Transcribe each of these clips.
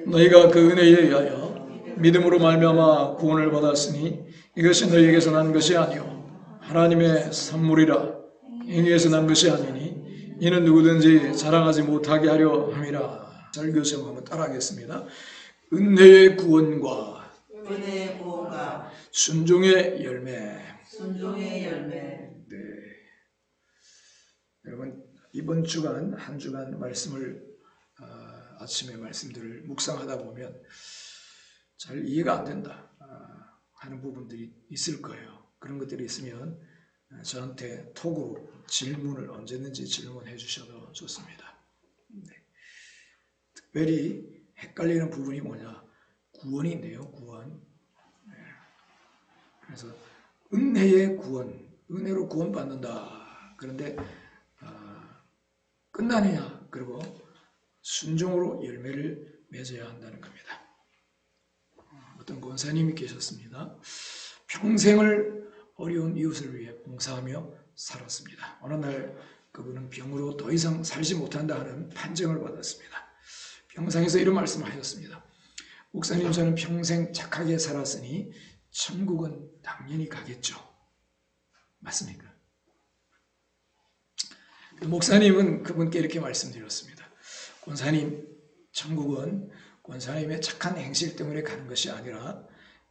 너희가 그 은혜에 의하여 믿음으로 말미암아 구원을 받았으니 이것이 너희에게서 난 것이 아니요 하나님의 선물이라. 행위에서 난 것이 아니니 이는 누구든지 자랑하지 못하게 하려 함이라. 설교성 한번 따라하겠습니다. 은혜의 구원과 순종의 열매. 네. 여러분 이번 주간 한 주간 말씀을 아침에 말씀들을 묵상하다 보면 잘 이해가 안 된다 하는 부분들이 있을 거예요. 그런 것들이 있으면 저한테 톡으로 질문을 언제든지 질문해 주셔도 좋습니다. 네. 특별히 헷갈리는 부분이 뭐냐? 구원인데요. 구원. 네. 그래서 은혜의 구원, 은혜로 구원받는다. 그런데 끝나느냐? 그리고 순종으로 열매를 맺어야 한다는 겁니다. 어떤 권사님이 계셨습니다. 평생을 어려운 이웃을 위해 봉사하며 살았습니다. 어느 날 그분은 병으로 더 이상 살지 못한다 하는 판정을 받았습니다. 병상에서 이런 말씀을 하셨습니다. 목사님, 저는 평생 착하게 살았으니 천국은 당연히 가겠죠. 맞습니까? 목사님은 그분께 이렇게 말씀드렸습니다. 권사님, 천국은 권사님의 착한 행실 때문에 가는 것이 아니라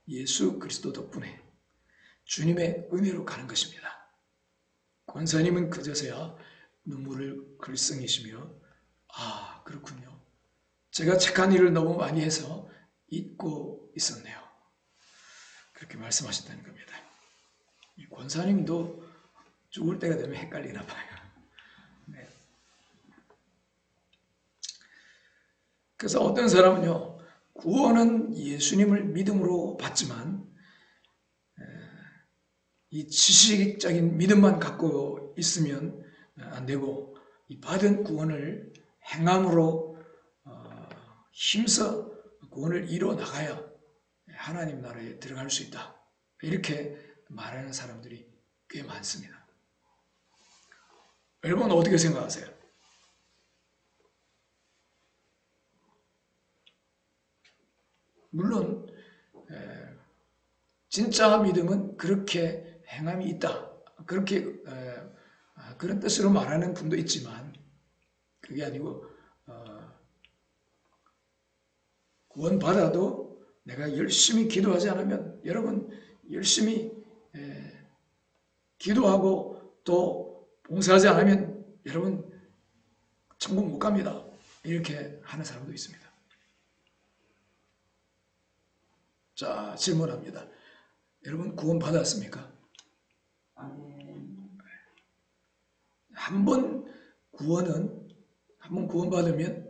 예수 그리스도 덕분에 주님의 은혜로 가는 것입니다. 권사님은 그제서야 눈물을 글썽이시며 아, 그렇군요. 제가 착한 일을 너무 많이 해서 잊고 있었네요. 그렇게 말씀하셨다는 겁니다. 이 권사님도 죽을 때가 되면 헷갈리나 봐요. 네. 그래서 어떤 사람은요, 구원은 예수님을 믿음으로 받지만 이 지식적인 믿음만 갖고 있으면 안 되고 이 받은 구원을 행함으로 힘써 구원을 이루어 나가야 하나님 나라에 들어갈 수 있다. 이렇게 말하는 사람들이 꽤 많습니다. 여러분 어떻게 생각하세요? 물론 진짜 믿음은 그렇게 행함이 있다. 그렇게 그런 뜻으로 말하는 분도 있지만 그게 아니고 구원받아도 내가 열심히 기도하지 않으면 여러분 열심히 기도하고 또 봉사하지 않으면 여러분 천국 못 갑니다. 이렇게 하는 사람도 있습니다. 자, 질문합니다. 여러분 구원 받았습니까? 한 번 구원 받으면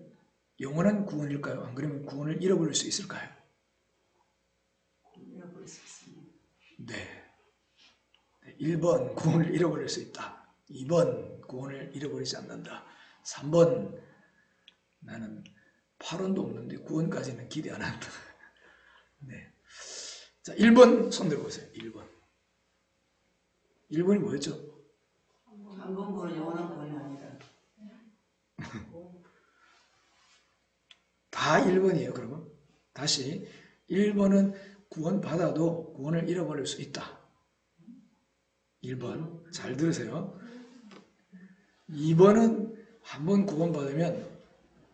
영원한 구원일까요? 안 그러면 구원을 잃어버릴 수 있을까요? 잃어버릴 수 있습니다. 네. 1번 구원을 잃어버릴 수 있다. 2번 구원을 잃어버리지 않는다. 3번 나는 8원도 없는데 구원까지는 기대 안 한다. 네. 자, 1번 손 들어보세요. 1번. 1번이 뭐였죠? 한 번 구원 영원한 구원이 아니다. 다 1번이에요. 그러면 다시 1번은 구원 받아도 구원을 잃어버릴 수 있다. 1번 잘 들으세요. 2번은 한 번 구원 받으면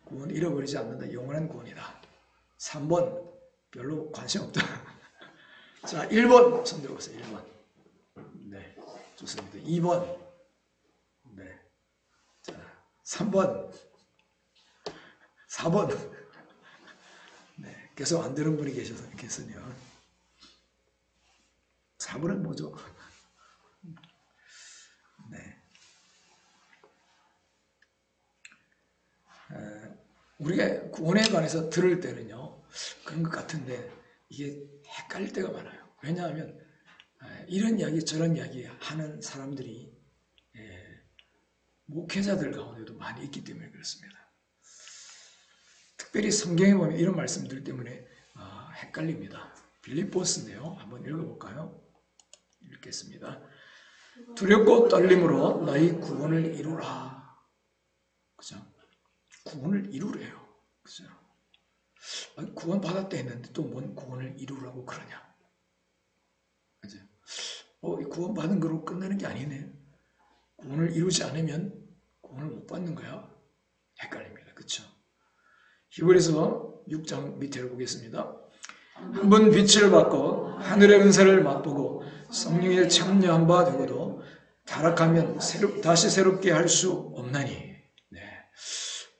구원 잃어버리지 않는다. 영원한 구원이다. 3번 별로 관심 없다. 자, 1번 손 들어보세요. 1번. 네, 좋습니다. 2번. 네. 자, 3번. 4번. 네, 계속 안 되는 분이 계셨네요. 4번은 뭐죠? 네. 우리가 구원에 관해서 들을 때는요, 그런 것 같은데 이게 헷갈릴 때가 많아요. 왜냐하면 이런 이야기 저런 이야기 하는 사람들이 목회자들 가운데도 많이 있기 때문에 그렇습니다. 특별히 성경에 보면 이런 말씀들 때문에 헷갈립니다. 빌립보스인데요. 한번 읽어볼까요? 읽겠습니다. 두렵고 떨림으로 너희 구원을 이루라. 그죠? 구원을 이루래요. 그죠? 구원 받았다 했는데 또 뭔 구원을 이루라고 그러냐. 그죠? 이 구원 받은 거로 끝나는 게 아니네. 구원을 이루지 않으면 구원을 못 받는 거야. 헷갈립니다. 그렇죠? 히브리서 6장 밑에를 보겠습니다. 한 번 빛을 받고 하늘의 은사를 맛보고 성령에 참여한 바 되고도 타락하면 다시 새롭게 할 수 없나니. 네.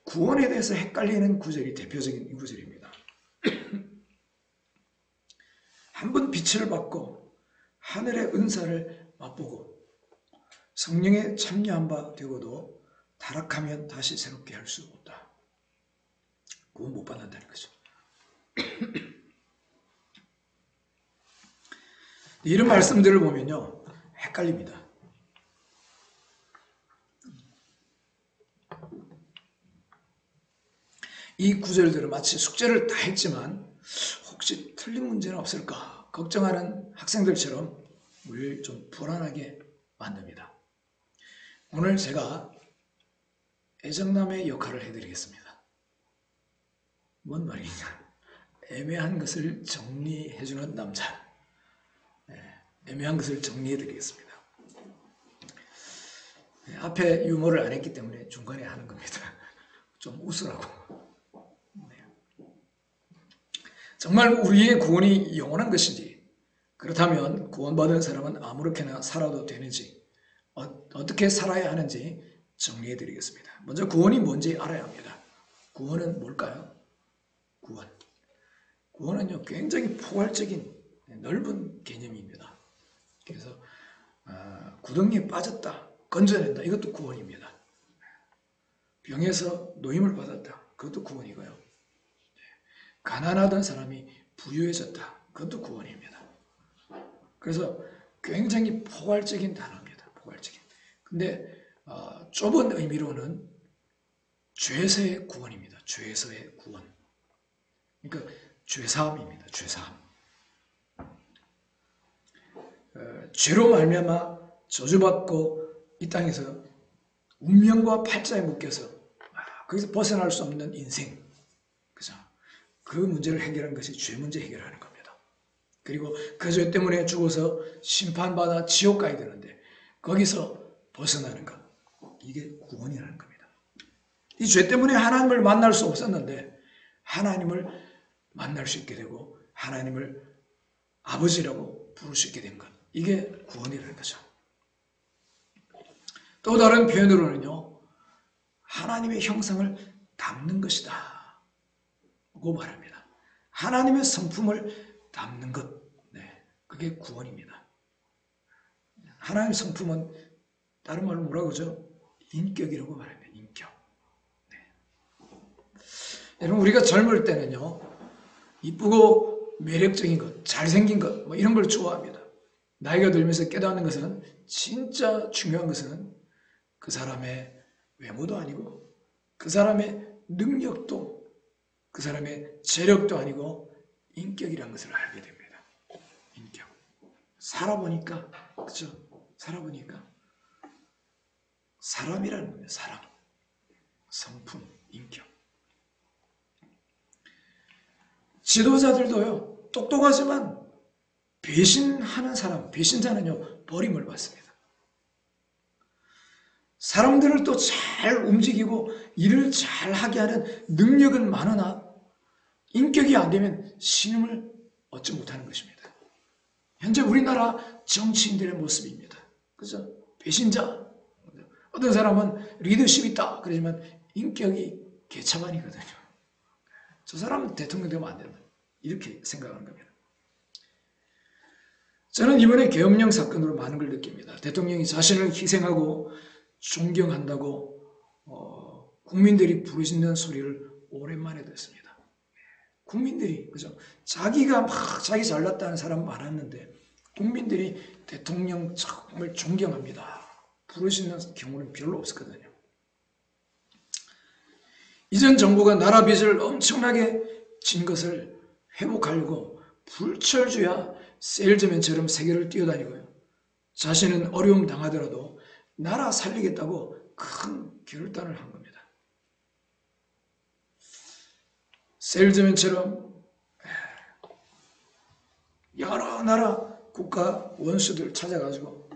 구원에 대해서 헷갈리는 구절이 대표적인 이 구절입니다. 한 번 빛을 받고 하늘의 은사를 맛보고 성령에 참여한 바 되고도 타락하면 다시 새롭게 할 수 없다. 구원 못 받는다는 거죠. 이런 말씀들을 보면요, 헷갈립니다. 이 구절들은 마치 숙제를 다 했지만 혹시 틀린 문제는 없을까 걱정하는 학생들처럼 우리를 좀 불안하게 만듭니다. 오늘 제가 애정남의 역할을 해드리겠습니다. 뭔 말이냐? 애매한 것을 정리해주는 남자. 애매한 것을 정리해드리겠습니다. 앞에 유머를 안 했기 때문에 중간에 하는 겁니다. 좀 웃으라고. 정말 우리의 구원이 영원한 것인지, 그렇다면 구원받은 사람은 아무렇게나 살아도 되는지, 어떻게 살아야 하는지 정리해드리겠습니다. 먼저 구원이 뭔지 알아야 합니다. 구원은 뭘까요? 구원은요, 굉장히 포괄적인 넓은 개념입니다. 그래서 구덩이에 빠졌다, 건져낸다, 이것도 구원입니다. 병에서 노임을 받았다, 그것도 구원이고요. 가난하던 사람이 부유해졌다, 그것도 구원입니다. 그래서 굉장히 포괄적인 단어입니다. 포괄적인. 근데 좁은 의미로는 죄에서의 구원입니다. 죄에서의 구원. 그러니까 죄사함입니다. 죄사함. 죄로 말미암아 저주받고 이 땅에서 운명과 팔자에 묶여서 거기서 벗어날 수 없는 인생, 그죠? 그 문제를 해결하는 것이 죄 문제 해결하는 겁니다. 그리고 그 죄 때문에 죽어서 심판받아 지옥 가야 되는데 거기서 벗어나는 것, 이게 구원이라는 겁니다. 이 죄 때문에 하나님을 만날 수 없었는데 하나님을 만날 수 있게 되고 하나님을 아버지라고 부를 수 있게 된 것, 이게 구원이라는 거죠. 또 다른 표현으로는요, 하나님의 형상을 담는 것이다 고 말합니다. 하나님의 성품을 담는 것, 그게 구원입니다. 하나님의 성품은 다른 말로 뭐라고 하죠? 인격이라고 말합니다. 인격. 여러분, 우리가 젊을 때는요, 이쁘고 매력적인 것, 잘생긴 것, 뭐 이런 걸 좋아합니다. 나이가 들면서 깨닫는 것은, 진짜 중요한 것은 그 사람의 외모도 아니고 그 사람의 능력도, 그 사람의 재력도 아니고 인격이라는 것을 알게 됩니다. 인격. 살아보니까, 그렇죠? 살아보니까 사람이라는 겁니다. 사람. 성품, 인격. 지도자들도요, 똑똑하지만 배신하는 사람, 배신자는요, 버림을 받습니다. 사람들을 또 잘 움직이고 일을 잘 하게 하는 능력은 많으나 인격이 안 되면 신임을 얻지 못하는 것입니다. 현재 우리나라 정치인들의 모습입니다. 그죠? 배신자. 어떤 사람은 리더십 있다 그러지만 인격이 개차반이거든요. 저 사람은 대통령 되면 안 된다, 이렇게 생각하는 겁니다. 저는 이번에 계엄령 사건으로 많은 걸 느낍니다. 대통령이 자신을 희생하고 존경한다고 국민들이 부르짖는 소리를 오랜만에 듣습니다. 국민들이, 그죠? 자기가 막 자기 잘났다는 사람 많았는데 국민들이 대통령 정말 존경합니다 부르짖는 경우는 별로 없었거든요. 이전 정부가 나라 빚을 엄청나게 진 것을 회복하려고 불철주야 세일즈맨처럼 세계를 뛰어다니고요, 자신은 어려움 당하더라도 나라 살리겠다고 큰 결단을 한 겁니다. 세일즈맨처럼 여러 나라 국가 원수들 찾아가지고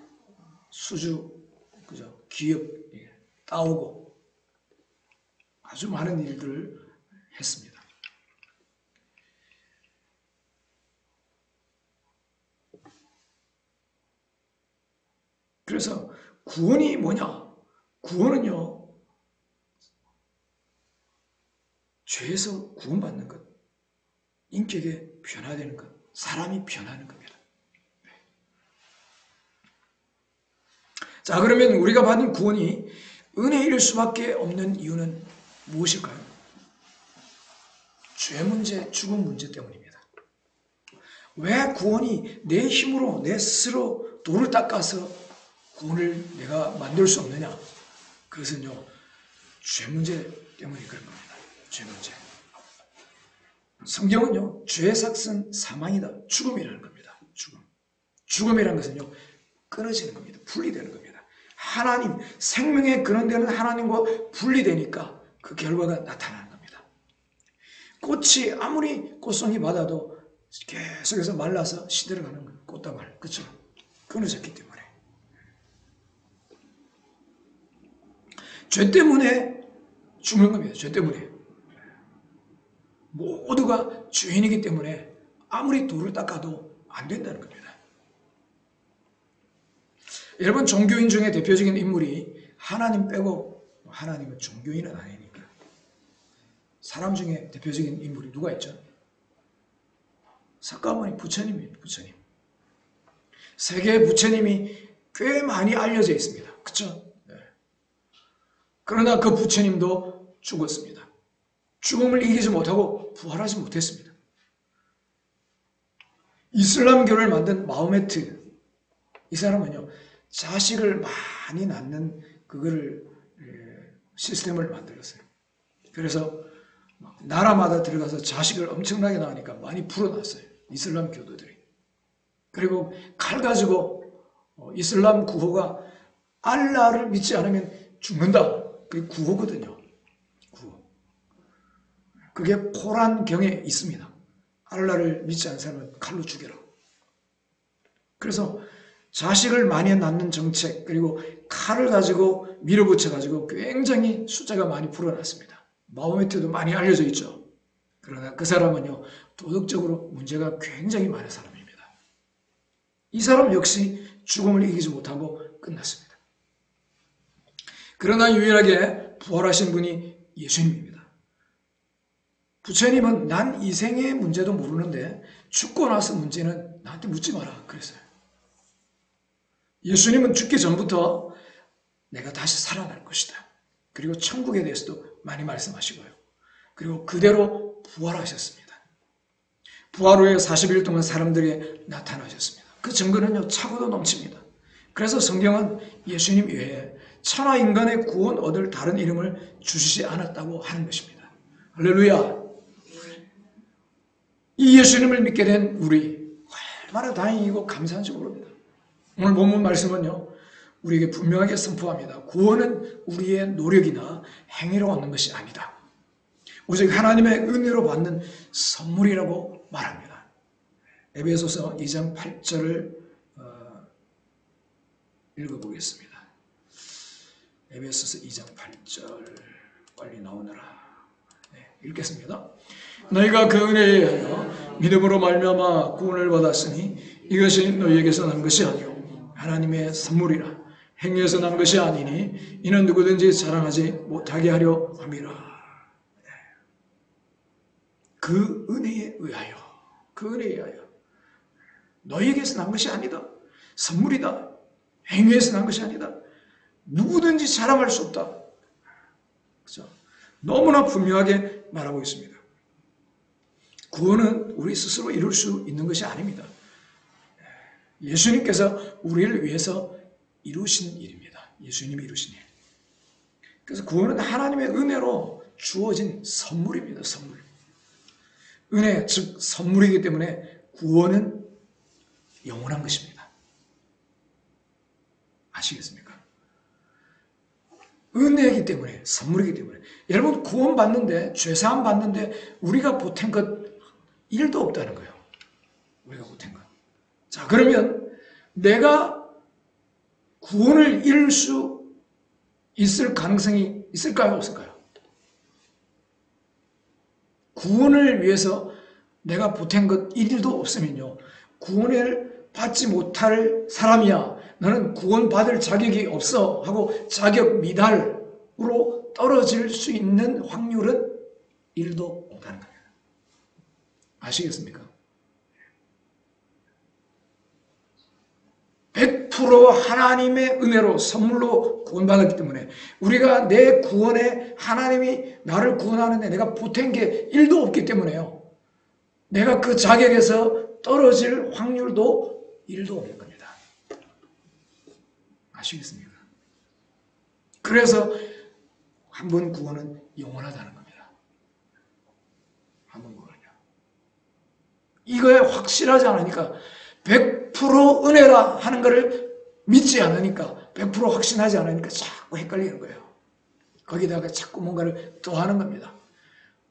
수주, 그죠? 기업 따오고 아주 많은 일들을 했습니다. 그래서 구원이 뭐냐? 구원은요, 죄에서 구원받는 것, 인격의 변화되는 것, 사람이 변하는 겁니다. 자, 그러면 우리가 받은 구원이 은혜일 수밖에 없는 이유는 무엇일까요? 죄 문제, 죽음 문제 때문입니다. 왜 구원이 내 힘으로, 내 스스로 돌을 닦아서 구원을 내가 만들 수 없느냐? 그것은요, 죄 문제 때문에 그런 겁니다. 죄 문제. 성경은요, 죄의 삭은 사망이다. 죽음이라는 겁니다. 죽음. 죽음이라는 것은요, 끊어지는 겁니다. 분리되는 겁니다. 하나님, 생명의 근원되는 하나님과 분리되니까 그 결과가 나타나는 겁니다. 꽃이 아무리 꽃송이 받아도 계속해서 말라서 시들어가는 거예요. 꽃다발. 그렇죠? 끊어졌기 때문에. 죄 때문에 죽는 겁니다. 죄 때문에. 모두가 죄인이기 때문에 아무리 돌을 닦아도 안 된다는 겁니다. 여러분, 종교인 중에 대표적인 인물이 하나님 빼고, 하나님은 종교인은 아니니까, 사람 중에 대표적인 인물이 누가 있죠? 석가모니 부처님입니다. 부처님. 세계의 부처님이 꽤 많이 알려져 있습니다. 그렇죠? 네. 그러나 그 부처님도 죽었습니다. 죽음을 이기지 못하고 부활하지 못했습니다. 이슬람교를 만든 마호메트, 이 사람은요, 자식을 많이 낳는 그거를 시스템을 만들었어요. 그래서 나라마다 들어가서 자식을 엄청나게 낳으니까 많이 불어났어요. 이슬람 교도들이. 그리고 칼 가지고 이슬람 구호가 알라를 믿지 않으면 죽는다. 그게 구호거든요. 구호. 그게 코란경에 있습니다. 알라를 믿지 않는 사람은 칼로 죽여라. 그래서 자식을 많이 낳는 정책, 그리고 칼을 가지고 밀어붙여 가지고 굉장히 숫자가 많이 불어났습니다. 마호메트도 많이 알려져 있죠. 그러나 그 사람은요, 도덕적으로 문제가 굉장히 많은 사람입니다. 이 사람 역시 죽음을 이기지 못하고 끝났습니다. 그러나 유일하게 부활하신 분이 예수님입니다. 부처님은 난 이 생의 문제도 모르는데 죽고 나서 문제는 나한테 묻지 마라 그랬어요. 예수님은 죽기 전부터 내가 다시 살아날 것이다. 그리고 천국에 대해서도 많이 말씀하시고요. 그리고 그대로 부활하셨습니다. 부활 후에 40일 동안 사람들에게 나타나셨습니다. 그 증거는요, 차고도 넘칩니다. 그래서 성경은 예수님 외에 천하 인간의 구원 얻을 다른 이름을 주시지 않았다고 하는 것입니다. 할렐루야. 이 예수님을 믿게 된 우리 얼마나 다행이고 감사한지 모릅니다. 오늘 본문 말씀은요, 우리에게 분명하게 선포합니다. 구원은 우리의 노력이나 행위로 얻는 것이 아니다. 오직 하나님의 은혜로 받는 선물이라고 말합니다. 에베소서 2장 8절을 읽어보겠습니다. 에베소서 2장 8절 빨리 나오느라 읽겠습니다. 너희가 그 은혜에 의하여 믿음으로 말미암아 구원을 받았으니 이것이 너희에게서 난 것이 아니요 하나님의 선물이라. 행위에서 난 것이 아니니 이는 누구든지 자랑하지 못하게 하려 함이라. 그 은혜에 의하여, 그 은혜에 의하여. 너희에게서 난 것이 아니다. 선물이다. 행위에서 난 것이 아니다. 누구든지 자랑할 수 없다. 그렇죠? 너무나 분명하게 말하고 있습니다. 구원은 우리 스스로 이룰 수 있는 것이 아닙니다. 예수님께서 우리를 위해서 이루신 일입니다. 예수님이 이루신 일. 그래서 구원은 하나님의 은혜로 주어진 선물입니다. 선물. 은혜, 즉 선물이기 때문에 구원은 영원한 것입니다. 아시겠습니까? 은혜이기 때문에, 선물이기 때문에. 여러분, 구원 받는데, 죄사함 받는데 우리가 보탠 것 1도 없다는 거예요. 우리가 보탠 것. 자, 그러면 내가 구원을 이룰 수 있을 가능성이 있을까요? 없을까요? 구원을 위해서 내가 보탠 것 일도 없으면요, 구원을 받지 못할 사람이야, 너는 구원받을 자격이 없어 하고 자격 미달으로 떨어질 수 있는 확률은 1도 없다는 겁니다. 아시겠습니까? 100% 하나님의 은혜로 선물로 구원받았기 때문에 우리가 내 구원에 하나님이 나를 구원하는데 내가 보탠 게 1도 없기 때문에요, 내가 그 자격에서 떨어질 확률도 1도 없는 겁니다. 아시겠습니까? 그래서 한 번 구원은 영원하다는 겁니다. 한 번 구원이요. 이거에 확실하지 않으니까 100% 은혜라 하는 것을 믿지 않으니까 100% 확신하지 않으니까 자꾸 헷갈리는 거예요. 거기다가 자꾸 뭔가를 더하는 겁니다.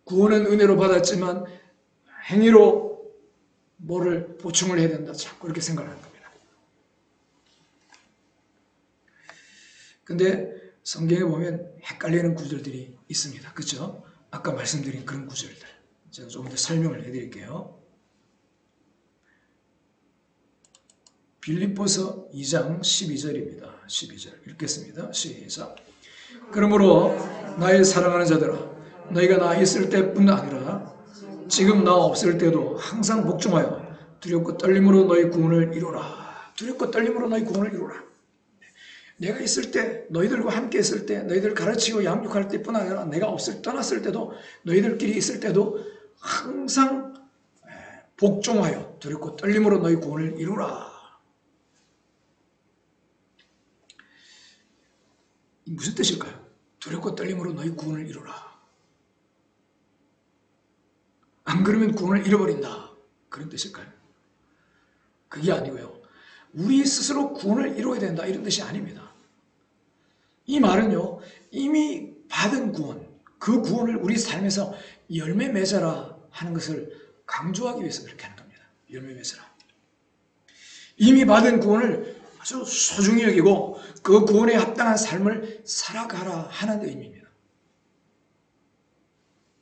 구원은 은혜로 받았지만 행위로 뭐를 보충을 해야 된다, 자꾸 이렇게 생각하는 겁니다. 근데 성경에 보면 헷갈리는 구절들이 있습니다. 그렇죠? 아까 말씀드린 그런 구절들 제가 조금 더 설명을 해드릴게요. 빌립보서 2장 12절입니다. 12절 읽겠습니다. 시작. 그러므로 나의 사랑하는 자들아, 너희가 나 있을 때뿐 아니라 지금 나 없을 때도 항상 복종하여 두렵고 떨림으로 너희 구원을 이루라. 두렵고 떨림으로 너희 구원을 이루라. 내가 있을 때, 너희들과 함께 있을 때, 너희들 가르치고 양육할 때뿐 아니라 내가 떠났을 때도, 너희들끼리 있을 때도 항상 복종하여 두렵고 떨림으로 너희 구원을 이루라. 무슨 뜻일까요? 두렵고 떨림으로 너희 구원을 이루라. 안 그러면 구원을 잃어버린다, 그런 뜻일까요? 그게 아니고요, 우리 스스로 구원을 이루어야 된다, 이런 뜻이 아닙니다. 이 말은요, 이미 받은 구원, 그 구원을 우리 삶에서 열매 맺어라 하는 것을 강조하기 위해서 그렇게 하는 겁니다. 열매 맺어라. 이미 받은 구원을 아주 소중히 여기고 그 구원에 합당한 삶을 살아가라 하는 의미입니다.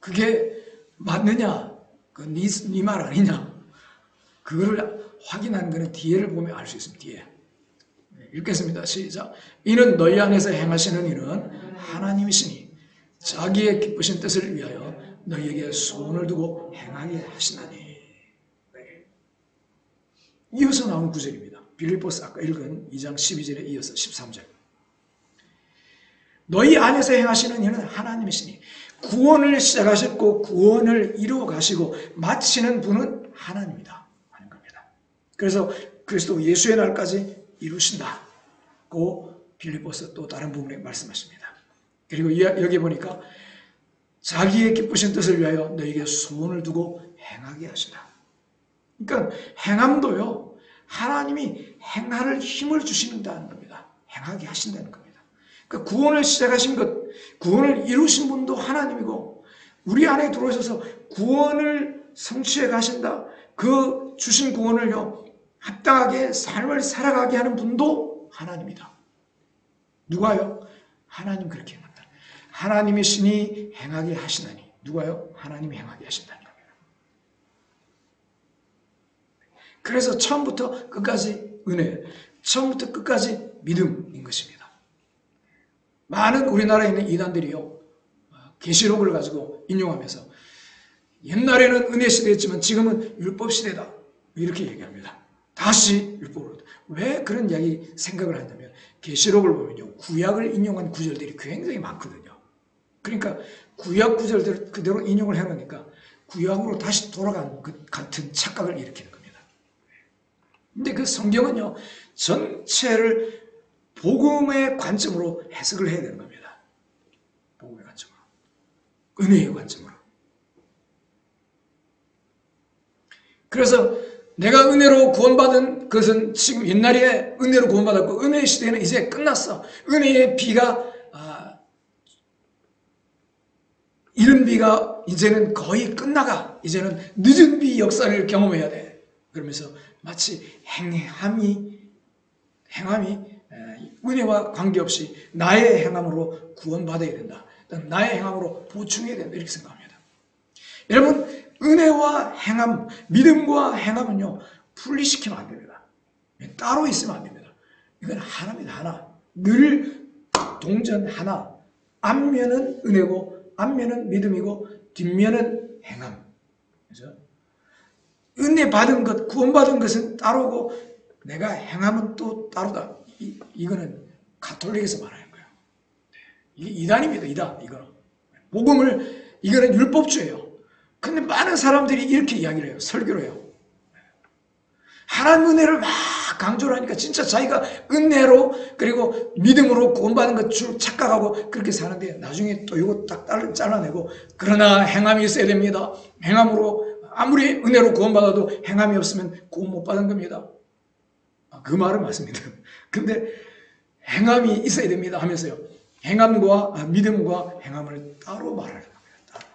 그게 맞느냐, 네 말 아니냐, 그거를 확인하는 것은 뒤에를 보면 알 수 있습니다. 뒤에 읽겠습니다. 시작. 이는 너희 안에서 행하시는 일은 하나님이시니 자기의 기쁘신 뜻을 위하여 너희에게 소원을 두고 행하게 하시나니. 네. 이어서 나오는 구절입니다. 빌립보서 아까 읽은 2장 12절에 이어서 13절. 너희 안에서 행하시는 일은 하나님이시니 구원을 시작하셨고 구원을 이루어 가시고 마치는 분은 하나님이다 하는 겁니다. 그래서 그리스도 예수의 날까지 이루신다고 빌립보서 또 다른 부분에 말씀하십니다. 그리고 여기 보니까 자기의 기쁘신 뜻을 위하여 너에게 소원을 두고 행하게 하시다. 그러니까 행함도요, 하나님이 행할 힘을 주신다는 겁니다. 행하게 하신다는 겁니다. 그러니까 구원을 시작하신 것, 구원을 이루신 분도 하나님이고 우리 안에 들어오셔서 구원을 성취해 가신다. 그 주신 구원을요, 합당하게 삶을 살아가게 하는 분도 하나님이다. 누가요? 하나님 그렇게 행한다. 하나님이시니 행하게 하시나니. 누가요? 하나님이 행하게 하신다는 겁니다. 그래서 처음부터 끝까지 은혜, 처음부터 끝까지 믿음인 것입니다. 많은 우리나라에 있는 이단들이요, 계시록을 가지고 인용하면서 옛날에는 은혜 시대였지만 지금은 율법 시대다, 이렇게 얘기합니다. 다시 율법으로. 왜 그런 이야기 생각을 하냐면 계시록을 보면요, 구약을 인용한 구절들이 굉장히 많거든요. 그러니까 구약 구절들 그대로 인용을 해놓으니까 구약으로 다시 돌아간 그 같은 착각을 일으키는 겁니다. 근데 그 성경은요, 전체를 복음의 관점으로 해석을 해야 되는 겁니다. 복음의 관점으로, 은혜의 관점으로. 그래서 내가 은혜로 구원받은 것은 지금 옛날에 은혜로 구원받았고 은혜의 시대는 이제 끝났어. 은혜의 비가 이른 비가 이제는 거의 끝나가. 이제는 늦은 비 역사를 경험해야 돼. 그러면서 마치 행함이 은혜와 관계없이 나의 행함으로 구원받아야 된다. 나의 행함으로 보충해야 된다. 이렇게 생각합니다. 여러분, 은혜와 행함, 믿음과 행함은요, 분리시키면 안 됩니다. 따로 있으면 안 됩니다. 이건 하나입니다. 하나. 늘 동전 하나. 앞면은 은혜고, 앞면은 믿음이고, 뒷면은 행함. 그죠? 은혜 받은 것, 구원받은 것은 따로고, 내가 행함은 또 따로다. 이거는 가톨릭에서 말하는 거예요. 이단입니다. 이단. 이거는. 복음을, 이거는 율법주의예요. 근데 많은 사람들이 이렇게 이야기를 해요. 설교를 해요. 하나님 은혜를 막 강조를 하니까 진짜 자기가 은혜로 그리고 믿음으로 구원받은 것 줄 착각하고 그렇게 사는데 나중에 또 이거 딱 잘라내고 그러나 행함이 있어야 됩니다. 행함으로 아무리 은혜로 구원받아도 행함이 없으면 구원 못 받은 겁니다. 그 말은 맞습니다. 근데 행함이 있어야 됩니다 하면서요. 행함과 믿음과 행함을 따로 말하는 겁니다. 따로.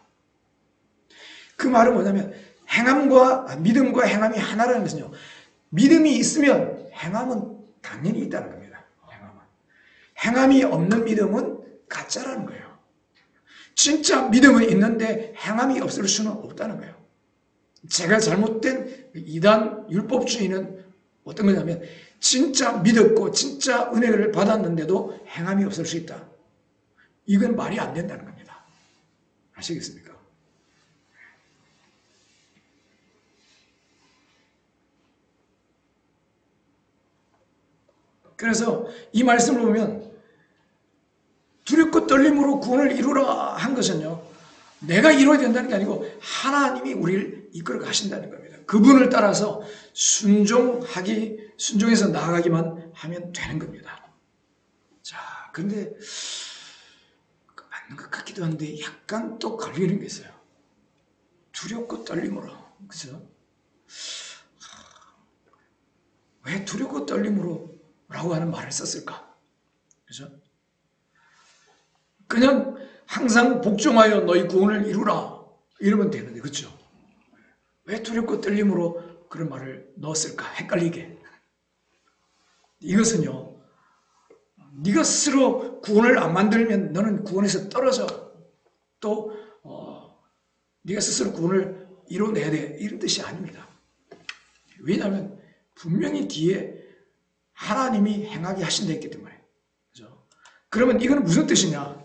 그 말은 뭐냐면 행함과 믿음과 행함이 하나라는 것은요. 믿음이 있으면 행함은 당연히 있다는 겁니다. 행함이 없는 믿음은 가짜라는 거예요. 진짜 믿음은 있는데 행함이 없을 수는 없다는 거예요. 제가 잘못된 이단 율법주의는 어떤 거냐면 진짜 믿었고 진짜 은혜를 받았는데도 행함이 없을 수 있다. 이건 말이 안 된다는 겁니다. 아시겠습니까? 그래서 이 말씀을 보면 두렵고 떨림으로 구원을 이루라 한 것은요. 내가 이루어야 된다는 게 아니고 하나님이 우리를 이끌어 가신다는 겁니다. 그분을 따라서 순종해서 나아가기만 하면 되는 겁니다. 자, 근데 맞는 것 같기도 한데 약간 또 걸리는 게 있어요. 두렵고 떨림으로. 그죠? 왜 두렵고 떨림으로 라고 하는 말을 썼을까? 그죠? 그냥 항상 복종하여 너희 구원을 이루라 이러면 되는데 그렇죠? 왜 두렵고 떨림으로 그런 말을 넣었을까? 헷갈리게. 이것은요. 네가 스스로 구원을 안 만들면 너는 구원에서 떨어져. 또 네가 스스로 구원을 이뤄내야 돼. 이런 뜻이 아닙니다. 왜냐하면 분명히 뒤에 하나님이 행하게 하신다 했기 때문에. 그죠? 그러면 이건 무슨 뜻이냐?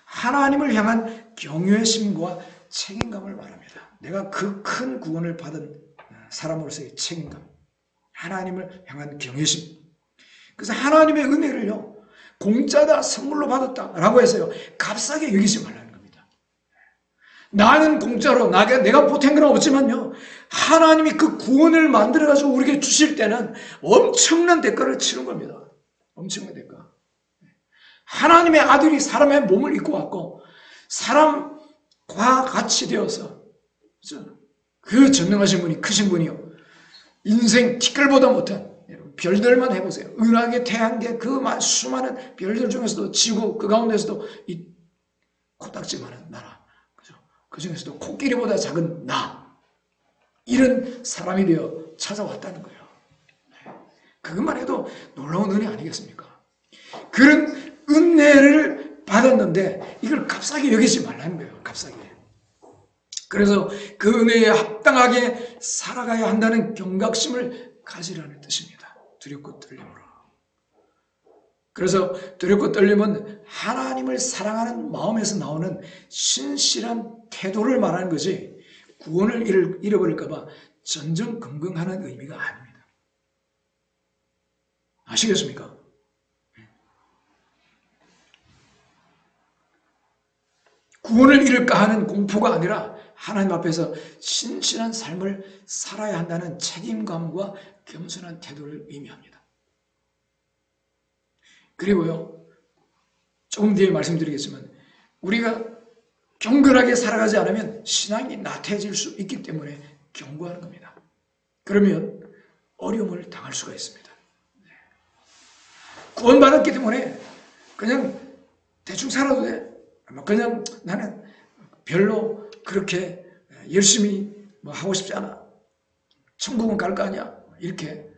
하나님을 향한 경외심과 책임감을 말합니다. 내가 그 큰 구원을 받은 사람으로서의 책임감. 하나님을 향한 경외심. 그래서 하나님의 은혜를요. 공짜다 선물로 받았다라고 해서요. 값싸게 여기지 말라는 겁니다. 나는 공짜로 내가 보탠 건 없지만요. 하나님이 그 구원을 만들어가지고 우리에게 주실 때는 엄청난 대가를 치른 겁니다. 엄청난 대가. 하나님의 아들이 사람의 몸을 입고 왔고 사람과 같이 되어서 그 전능하신 분이 크신 분이요. 인생 티끌보다 못한 별들만 해보세요. 은하계, 태양계 그 수많은 별들 중에서도 지구 그 가운데서도 이 코딱지만한 나라. 그 중에서도 코끼리보다 작은 나. 이런 사람이 되어 찾아왔다는 거예요. 그것만 해도 놀라운 은혜 아니겠습니까? 그런 은혜를 받았는데 이걸 값싸게 여기지 말라는 거예요. 값싸게. 그래서 그 은혜에 합당하게 살아가야 한다는 경각심을 가지라는 뜻입니다. 두렵고 떨림으로. 그래서 두렵고 떨림은 하나님을 사랑하는 마음에서 나오는 신실한 태도를 말하는 거지 구원을 잃어버릴까 봐 전전긍긍하는 의미가 아닙니다. 아시겠습니까? 구원을 잃을까 하는 공포가 아니라 하나님 앞에서 신실한 삶을 살아야 한다는 책임감과 겸손한 태도를 의미합니다. 그리고요, 조금 뒤에 말씀드리겠지만 우리가 경건하게 살아가지 않으면 신앙이 나태해질 수 있기 때문에 경고하는 겁니다. 그러면 어려움을 당할 수가 있습니다. 구원받았기 때문에 그냥 대충 살아도 돼. 그냥 나는 별로 그렇게 열심히 하고 싶지 않아. 천국은 갈 거 아니야? 이렇게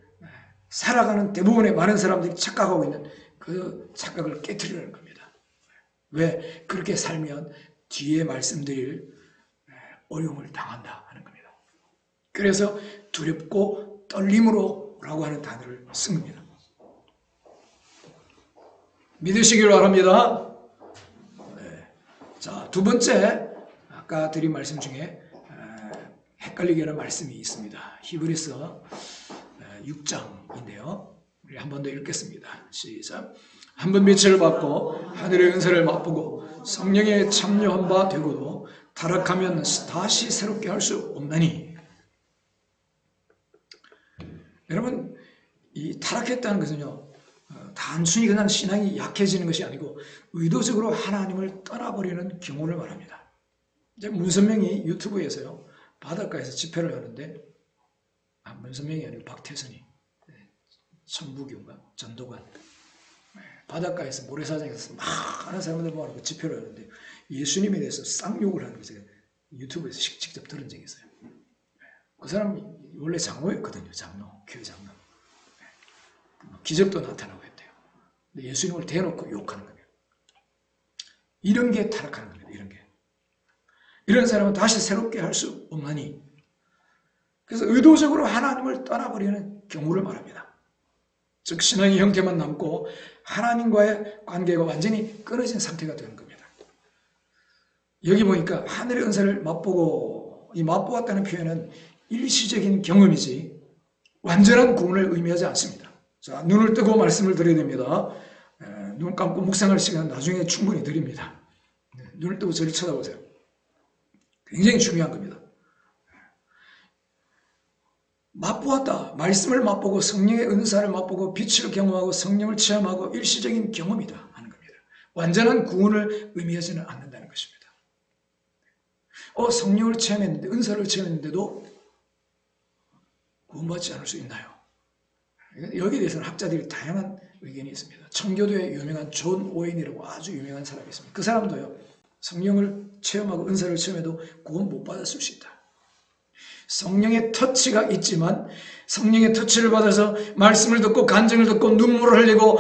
살아가는 대부분의 많은 사람들이 착각하고 있는 그 착각을 깨트리는 겁니다. 왜? 그렇게 살면 뒤에 말씀드릴 어려움을 당한다 하는 겁니다. 그래서 두렵고 떨림으로 라고 하는 단어를 쓴 겁니다. 믿으시길 바랍니다. 자, 두 번째, 아까 드린 말씀 중에 헷갈리게 하는 말씀이 있습니다. 히브리서 6장인데요. 우리 한 번 더 읽겠습니다. 시작. 한 번 빛을 받고 하늘의 은사를 맛보고 성령에 참여한 바 되고도 타락하면 다시 새롭게 할 수 없나니. 여러분, 이 타락했다는 것은요, 단순히 그냥 신앙이 약해지는 것이 아니고 의도적으로 하나님을 떠나버리는 경우를 말합니다. 이제 문선명이 유튜브에서요, 바닷가에서 집회를 하는데, 문선명이 아니고 박태선이, 천부교인가 전도관, 바닷가에서 모래사장에서 많은 사람들 모아놓고 집회를 하는데 예수님에 대해서 쌍욕을 하는 거 제가 유튜브에서 직접 들은 적이 있어요. 그 사람이 원래 장로였거든요. 장로, 교회 장로. 기적도 나타나고 했대요. 근데 예수님을 대놓고 욕하는 거예요. 이런 게 타락하는 겁니다. 이런 게. 이런 사람은 다시 새롭게 할 수 없나니. 그래서 의도적으로 하나님을 떠나버리는 경우를 말합니다. 즉 신앙의 형태만 남고 하나님과의 관계가 완전히 끊어진 상태가 되는 겁니다. 여기 보니까 하늘의 은사를 맛보고, 이 맛보았다는 표현은 일시적인 경험이지 완전한 구원을 의미하지 않습니다. 자, 눈을 뜨고 말씀을 드려야 됩니다. 눈 감고 묵상할 시간 나중에 충분히 드립니다. 눈을 뜨고 저를 쳐다보세요. 굉장히 중요한 겁니다. 맛보았다. 말씀을 맛보고 성령의 은사를 맛보고 빛을 경험하고 성령을 체험하고 일시적인 경험이다 하는 겁니다. 완전한 구원을 의미하지는 않는다는 것입니다. 성령을 체험했는데, 은사를 체험했는데도 구원받지 않을 수 있나요? 여기에 대해서는 학자들이 다양한 의견이 있습니다. 청교도의 유명한 존 오웬이라고 아주 유명한 사람이 있습니다. 그 사람도요, 성령을 체험하고 은사를 체험해도 구원 못 받았을 수 있다. 성령의 터치가 있지만 성령의 터치를 받아서 말씀을 듣고 간증을 듣고 눈물을 흘리고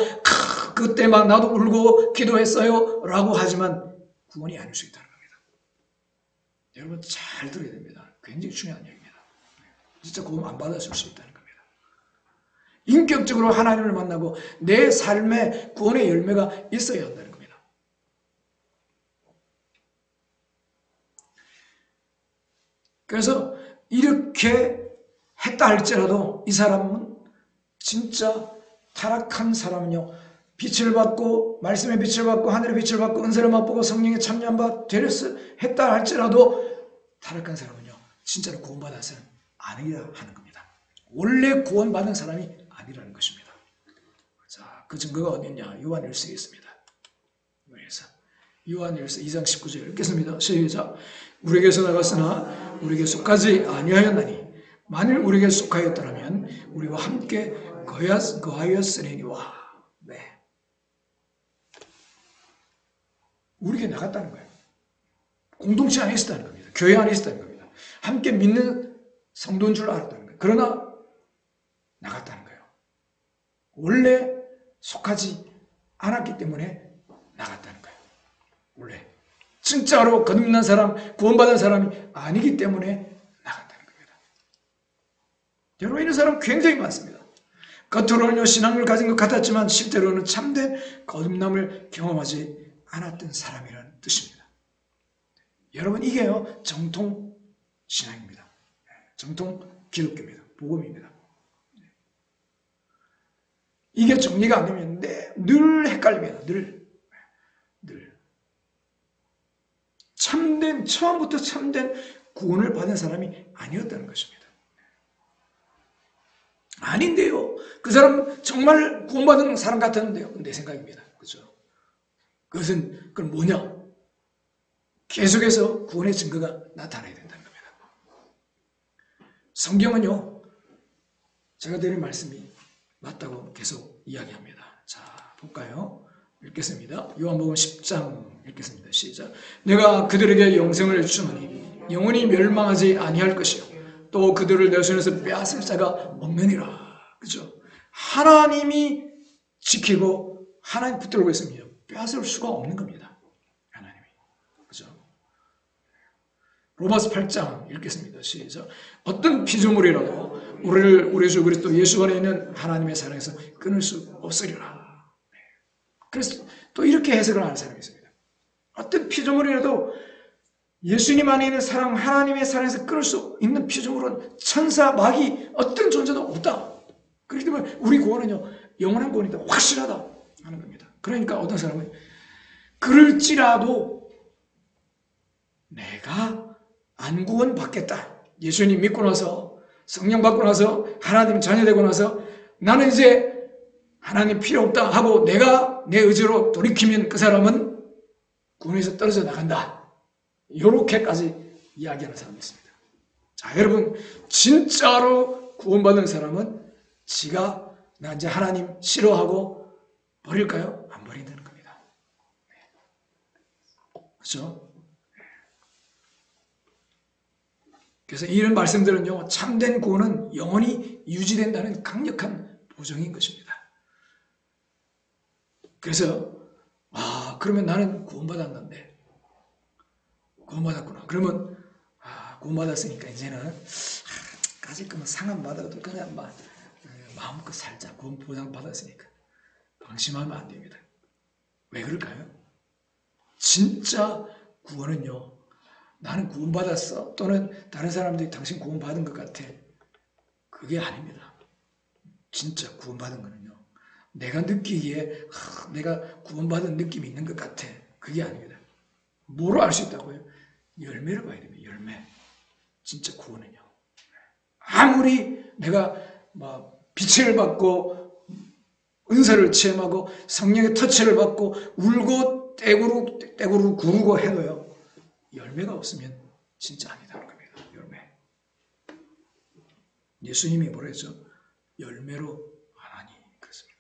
그때 막 나도 울고 기도했어요 라고 하지만 구원이 아닐 수 있다는 겁니다. 여러분 잘 들어야 됩니다. 굉장히 중요한 얘기입니다. 진짜 구원 안 받았을 수 있다는 겁니다. 인격적으로 하나님을 만나고 내 삶에 구원의 열매가 있어야 한다는 겁니다. 그래서 이렇게 했다 할지라도 이 사람은 진짜 타락한 사람은요, 빛을 받고 말씀의 빛을 받고 하늘의 빛을 받고 은사를 맛보고 성령에 참여한 바 했다 할지라도 타락한 사람은요 진짜로 구원받아서는 아니라 하는 겁니다. 원래 구원받은 사람이 아니라는 것입니다. 자, 그 증거가 어디 있냐? 요한일서에 있습니다. 요한일서 2장 19절 읽겠습니다. 시작. 우리에게서 나갔으나 우리에게 속하지 아니하였나니 만일 우리에게 속하였더라면 우리와 함께 거하였으리니와. 네. 우리에게 나갔다는 거예요. 공동체 안에 있었다는 겁니다. 교회 안에 있었다는 겁니다. 함께 믿는 성도인 줄 알았다는 거예요. 그러나 나갔다는 거예요. 원래 속하지 않았기 때문에 나갔다는 거예요. 원래 진짜로 거듭난 사람, 구원받은 사람이 아니기 때문에 나갔다는 겁니다. 여러분, 이런 사람 굉장히 많습니다. 겉으로는 신앙을 가진 것 같았지만 실제로는 참된 거듭남을 경험하지 않았던 사람이라는 뜻입니다. 여러분, 이게요 정통 신앙입니다. 정통 기독교입니다. 복음입니다. 이게 정리가 안 되면 늘 헷갈립니다. 늘 처음부터 참된 구원을 받은 사람이 아니었다는 것입니다. 아닌데요. 그 사람 정말 구원받은 사람 같았는데요. 내 생각입니다. 그렇죠? 그건 뭐냐? 계속해서 구원의 증거가 나타나야 된다는 겁니다. 성경은요, 제가 드린 말씀이 맞다고 계속 이야기합니다. 자, 볼까요? 읽겠습니다. 요한복음 10장 읽겠습니다. 시작. 내가 그들에게 영생을 주노니 영원히 멸망하지 아니할 것이요 또 그들을 내 손에서 빼앗을 자가 없느니라. 그죠? 하나님이 지키고 하나님 붙들고 있으면 빼앗을 수가 없는 겁니다. 하나님이. 그죠? 로마서 8장 읽겠습니다. 시작. 어떤 피조물이라도 우리 주 그리스도 예수 안에 있는 하나님의 사랑에서 끊을 수 없으리라. 그래서 또 이렇게 해석을 하는 사람이 있습니다. 어떤 피조물이라도 예수님 안에 있는 사랑, 하나님의 사랑에서 끊을 수 있는 피조물은 천사, 마귀, 어떤 존재도 없다. 그렇기 때문에 우리 구원은요, 영원한 구원이다. 확실하다 하는 겁니다. 그러니까 어떤 사람은 그럴지라도 내가 안 구원받겠다. 예수님 믿고 나서, 성령 받고 나서, 하나님 자녀 되고 나서 나는 이제 하나님 필요 없다 하고 내가 내 의지로 돌이키면 그 사람은 구원에서 떨어져 나간다. 이렇게까지 이야기하는 사람이 있습니다. 자, 여러분, 진짜로 구원받은 사람은 지가 나 이제 하나님 싫어하고 버릴까요? 안 버린다는 겁니다. 그렇죠? 그래서 이런 말씀들은요, 참된 구원은 영원히 유지된다는 강력한 보장인 것입니다. 그래서 그러면 나는 구원받았는데, 구원받았구나. 그러면 구원받았으니까 이제는 가질 거면 상한 받아도 그냥 마음껏 살자. 구원 보장 받았으니까 방심하면 안 됩니다. 왜 그럴까요? 진짜 구원은요, 나는 구원받았어 또는 다른 사람들이 당신 구원받은 것 같아, 그게 아닙니다. 진짜 구원받은 거는요, 내가 느끼기에 내가 구원받은 느낌이 있는 것 같아, 그게 아닙니다. 뭐로 알 수 있다고요? 열매를 봐야 됩니다. 열매. 진짜 구원은요, 아무리 내가 빛을 받고 은사를 체험하고 성령의 터치를 받고 울고 떼구르 구르고 해도요, 열매가 없으면 진짜 아니다는 겁니다. 열매. 예수님이 뭐라 했죠? 열매로 하나니 그랬습니다.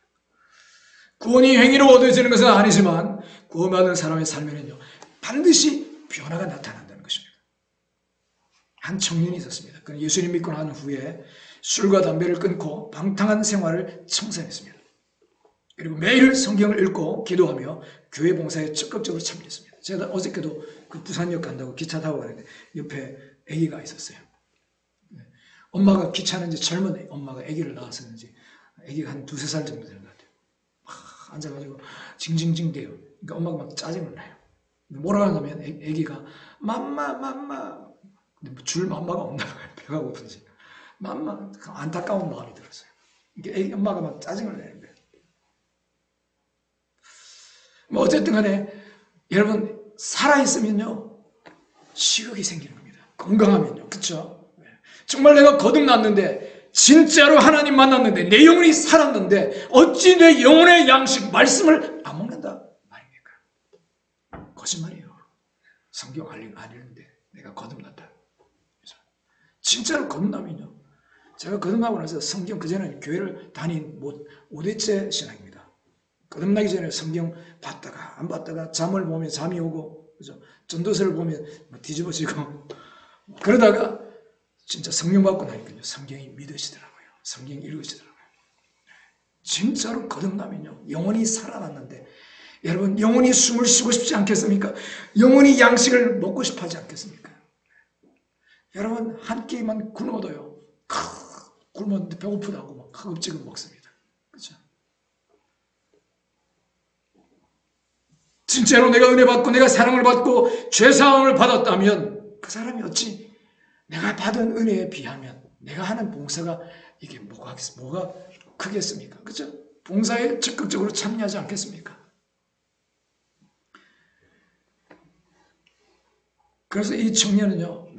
구원이 행위로 얻어지는 것은 아니지만 구원받은 사람의 삶에는요, 반드시 변화가 나타난다는 것입니다. 한 청년이 있었습니다. 그는 예수님 믿고 난 후에 술과 담배를 끊고 방탕한 생활을 청산했습니다. 그리고 매일 성경을 읽고 기도하며 교회 봉사에 적극적으로 참여했습니다. 제가 어저께도 그 부산역 간다고 기차 타고 가는데 옆에 아기가 있었어요. 엄마가 기차는지 젊은 엄마가 아기를 낳았었는지 아기가 한 2-3살 정도 되는 것 같아요. 막 앉아가지고 징징징 대요. 그러니까 엄마가 막 짜증을 나요. 뭐라고 하냐면 아기가 맘마 근데 줄 맘마가 없나 봐요. 배가 고픈지 맘마, 안타까운 마음이 들었어요. 이게 엄마가 막 짜증을 내는 거예요. 어쨌든 간에 여러분, 살아있으면요 식욕이 생기는 겁니다. 건강하면요. 그렇죠? 정말 내가 거듭났는데, 진짜로 하나님 만났는데, 내 영혼이 살았는데 어찌 내 영혼의 양식 말씀을 안 먹는다 말입니까? 거짓말이에요. 성경 안 읽는데 내가 거듭났다. 진짜로 거듭나면요, 제가 거듭나고 나서 성경, 그전에는 교회를 다닌 5대째 신앙입니다. 거듭나기 전에 성경 봤다가 안 봤다가 잠을 보면 잠이 오고, 그죠? 전도서를 보면 뒤집어지고 그러다가 진짜 성령 받고 나니까요, 성경이 믿으시더라고요. 성경 읽으시더라고요. 진짜로 거듭나면요, 영혼이 살아났는데, 여러분, 영혼이 숨을 쉬고 싶지 않겠습니까? 영혼이 양식을 먹고 싶어 하지 않겠습니까? 여러분, 한 끼만 굶어도요, 굶었는데 배고프다고 막 허겁지겁 먹습니다. 그렇죠? 진짜로 내가 은혜 받고 내가 사랑을 받고 죄사함을 받았다면 그 사람이 어찌 내가 받은 은혜에 비하면 내가 하는 봉사가 이게 뭐가 크겠습니까? 그렇죠? 봉사에 적극적으로 참여하지 않겠습니까? 그래서 이 청년은요,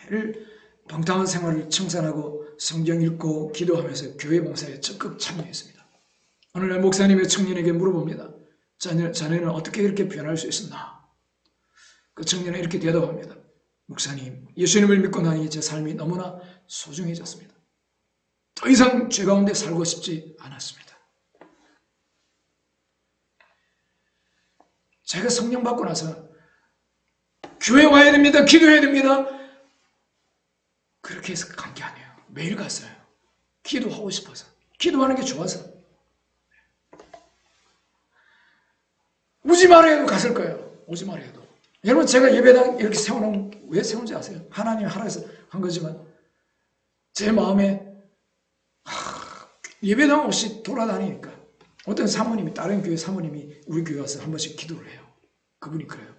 매일 방탕한 생활을 청산하고 성경 읽고 기도하면서 교회 봉사에 적극 참여했습니다. 오늘날 목사님의 청년에게 물어봅니다. 자네는 어떻게 이렇게 변할 수 있었나? 그 청년은 이렇게 대답합니다. 목사님, 예수님을 믿고 나니 제 삶이 너무나 소중해졌습니다. 더 이상 죄 가운데 살고 싶지 않았습니다. 제가 성령 받고 나서 교회 와야 됩니다. 기도해야 됩니다. 그렇게 해서 간 게 아니에요. 매일 갔어요. 기도하고 싶어서. 기도하는 게 좋아서. 오지 말아 해도 갔을 거예요. 오지 말아 해도. 여러분 제가 예배당 이렇게 세워놓은 왜 세운지 아세요? 하나님이 하라해서 한 거지만 제 마음에 예배당 없이 돌아다니니까 어떤 사모님이 다른 교회 사모님이 우리 교회 와서 한 번씩 기도를 해요. 그분이 그래요.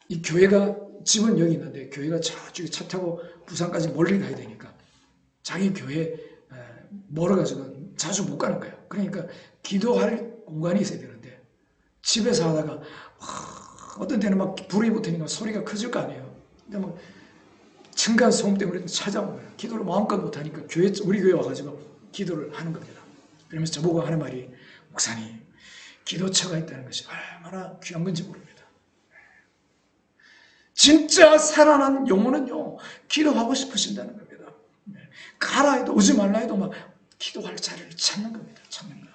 이 교회가 집은 여기 있는데 교회가 저쪽에 차 타고 부산까지 멀리 가야 되니까 자기 교회 멀어가지고 자주 못 가는 거예요. 그러니까 기도할 공간이 있어야 되는데 집에서 하다가 어떤 때는 막 불이 붙으니까 소리가 커질 거 아니에요. 근데 막 층간 소음 때문에 찾아온 거예요. 기도를 마음껏 못하니까 우리 교회 와가지고 기도를 하는 겁니다. 그러면서 저보고 하는 말이 목사님 기도처가 있다는 것이 얼마나 귀한 건지 모릅니다. 진짜 살아난 영혼은요 기도하고 싶으신다는 겁니다. 가라 해도 오지 말라 해도 막 기도할 자리를 찾는 겁니다. 찾는 거.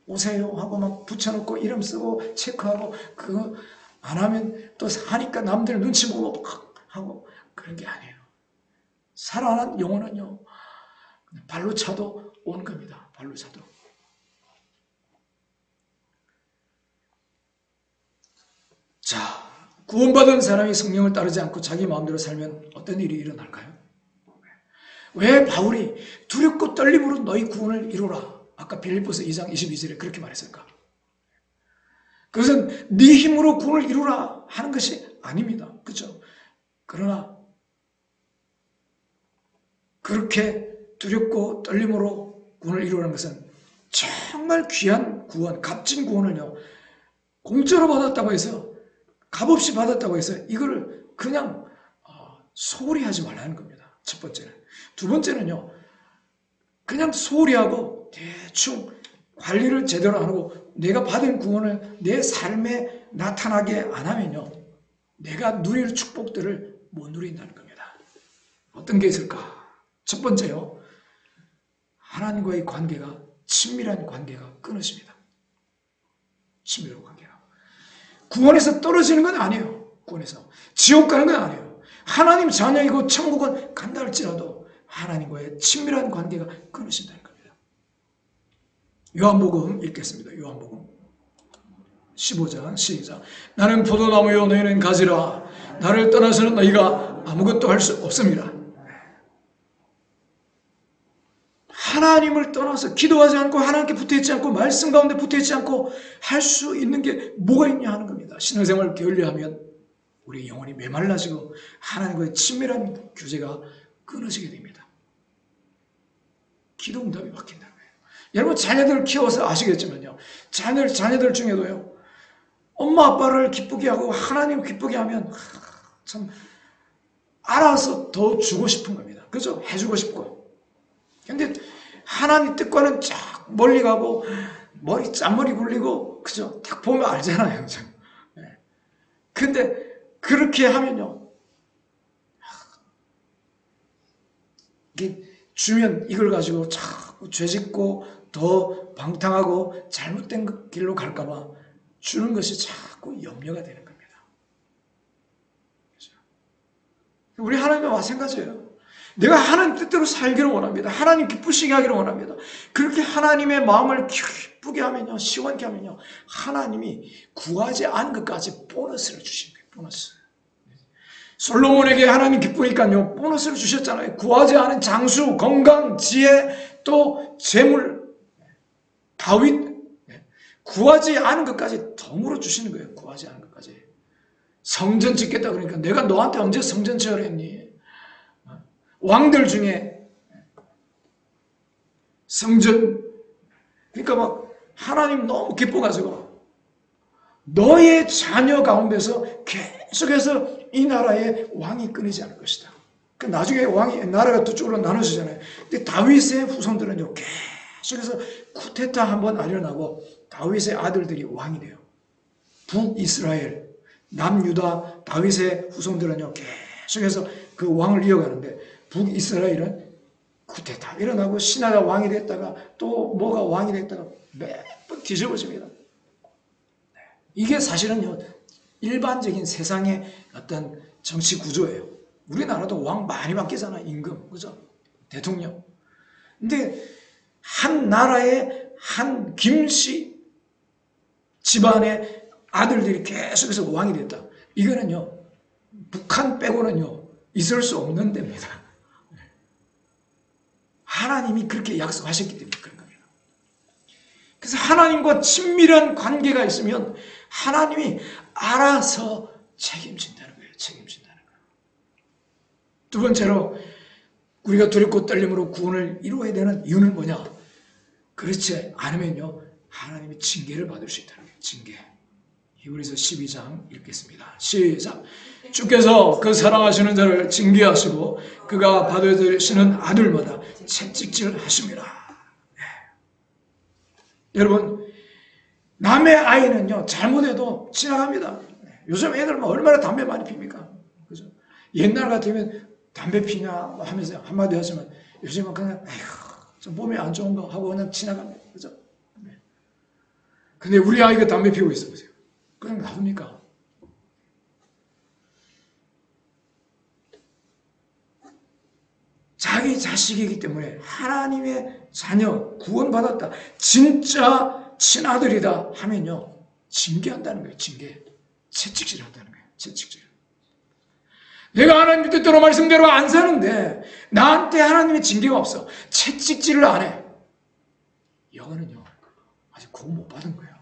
오세요 하고 막 붙여놓고 이름 쓰고 체크하고 그거 안 하면 또 하니까 남들 눈치 보고 하고 그런 게 아니에요. 살아난 영혼은요 발로 차도 오는 겁니다. 발로 차도. 자, 구원받은 사람이 성령을 따르지 않고 자기 마음대로 살면 어떤 일이 일어날까요? 왜 바울이 두렵고 떨림으로 너희 구원을 이루라. 아까 빌립보서 2장 22절에 그렇게 말했을까? 그것은 네 힘으로 구원을 이루라 하는 것이 아닙니다. 그렇죠? 그러나 그렇게 두렵고 떨림으로 구원을 이루라는 것은 정말 귀한 구원, 값진 구원을요 공짜로 받았다고 해서 값없이 받았다고 해서 이거를 그냥 소홀히 하지 말라는 겁니다. 첫 번째는. 두 번째는요 그냥 소홀히 하고 대충 관리를 제대로 안 하고 내가 받은 구원을 내 삶에 나타나게 안 하면요 내가 누릴 축복들을 못 누린다는 겁니다. 어떤 게 있을까? 첫 번째요 하나님과의 관계가 친밀한 관계가 끊어집니다. 친밀한 관계가. 구원에서 떨어지는 건 아니에요. 구원에서. 지옥 가는 건 아니에요. 하나님 자녀이고 천국은 간다 할지라도 하나님과의 친밀한 관계가 끊어진다는 겁니다. 요한복음 읽겠습니다. 요한복음 15장 시작. 나는 포도나무요 너희는 가지라. 나를 떠나서는 너희가 아무것도 할 수 없습니다. 하나님을 떠나서 기도하지 않고 하나님께 붙어있지 않고 말씀 가운데 붙어있지 않고 할 수 있는 게 뭐가 있냐 하는 겁니다. 신앙생활을 게을리하면 우리 영혼이 메말라지고 하나님과의 친밀한 교제가 끊어지게 됩니다. 기도 응답이 바뀐다는 거예요. 여러분 자녀들을 키워서 아시겠지만요. 자녀들 중에도요. 엄마 아빠를 기쁘게 하고 하나님을 기쁘게 하면 참 알아서 더 주고 싶은 겁니다. 그죠? 해주고 싶고. 근데 하나님 뜻과는 쫙 멀리 가고 짠머리 굴리고 그죠? 딱 보면 알잖아요. 네. 근데 그렇게 하면요. 이게 주면 이걸 가지고 자꾸 죄짓고 더 방탕하고 잘못된 길로 갈까봐 주는 것이 자꾸 염려가 되는 겁니다. 그죠? 우리 하나님과 마찬가지예요. 내가 하나님 뜻대로 살기를 원합니다. 하나님 기쁘시게 하기를 원합니다. 그렇게 하나님의 마음을 기쁘게 하면요. 시원케 하면요. 하나님이 구하지 않은 것까지 보너스를 주신 거예요. 보너스. 솔로몬에게 하나님 기쁘니까요. 보너스를 주셨잖아요. 구하지 않은 장수, 건강, 지혜, 또 재물. 다윗. 구하지 않은 것까지 덤으로 주시는 거예요. 구하지 않은 것까지. 성전 짓겠다 그러니까 내가 너한테 언제 성전 지으라 했니? 왕들 중에 성전 그러니까 막 하나님 너무 기뻐가지고 너의 자녀 가운데서 계속해서 이 나라의 왕이 끊이지 않을 것이다. 그 나중에 나라가 두 쪽으로 나눠지잖아요. 근데 다윗의 후손들은요 계속해서 쿠데타 한번 일어나고 다윗의 아들들이 왕이 돼요. 북이스라엘, 남유다, 다윗의 후손들은요 계속해서 그 왕을 이어가는데 북이스라엘은 쿠데타 일어나고 신하가 왕이 됐다가 또 뭐가 왕이 됐다가 매번 뒤집어집니다. 이게 사실은요 일반적인 세상의 어떤 정치 구조예요. 우리나라도 왕 많이 바뀌잖아. 임금, 그죠? 대통령. 근데 한 나라의 한 김씨 집안의 아들들이 계속해서 왕이 됐다. 이거는요, 북한 빼고는요, 있을 수 없는 데입니다. 하나님이 그렇게 약속하셨기 때문에 그런 겁니다. 그래서 하나님과 친밀한 관계가 있으면 하나님이 알아서 책임진다는 거예요. 책임진다는 거예요. 두 번째로 우리가 두렵고 떨림으로 구원을 이루어야 되는 이유는 뭐냐? 그렇지 않으면요, 하나님이 징계를 받을 수 있다는 거예요. 징계. 히브리서 12장 읽겠습니다. 시작. 주께서 그 사랑하시는 자를 징계하시고 그가 받으시는 아들마다 채찍질 하십니다. 네. 여러분, 남의 아이는요, 잘못해도 지나갑니다. 요즘 애들 얼마나 담배 많이 핍니까? 그죠? 옛날 같으면 담배 피냐 하면서 한마디 하지만 요즘은 그냥 에휴, 좀 몸이 안 좋은 거 하고 그냥 지나갑니다. 그죠? 네. 근데 우리 아이가 담배 피우고 있어 보세요. 그냥 놔둡니까? 자기 자식이기 때문에 하나님의 자녀 구원받았다. 진짜 친아들이다 하면요. 징계한다는 거예요. 징계. 채찍질 한다는 거예요. 채찍질. 내가 하나님 뜻대로 말씀대로 안 사는데 나한테 하나님의 징계가 없어. 채찍질을 안 해. 이거는요. 아직 구원 못 받은 거예요.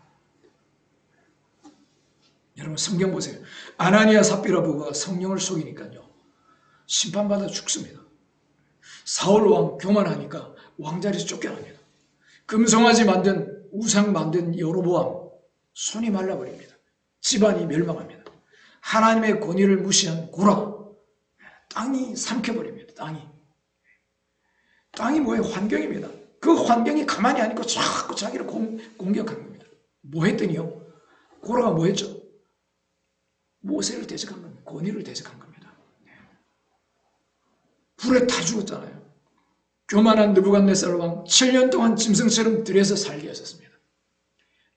여러분 성경 보세요. 아나니아 삽비라 부부가 성령을 속이니까요. 심판받아 죽습니다. 사울 왕 교만하니까 왕자리에서 쫓겨납니다. 금송아지 만든 우상 만든 여로보암 손이 말라버립니다. 집안이 멸망합니다. 하나님의 권위를 무시한 고라 땅이 삼켜버립니다. 땅이 뭐예요? 환경입니다. 그 환경이 가만히 안 있고 자꾸 자기를 공격하는 겁니다. 뭐 했더니요? 고라가 뭐 했죠? 모세를 대적한 겁니다. 권위를 대적한 겁니다. 불에 다 죽었잖아요. 교만한 느부갓네살 왕 7년 동안 짐승처럼 들여서 살게 하셨습니다.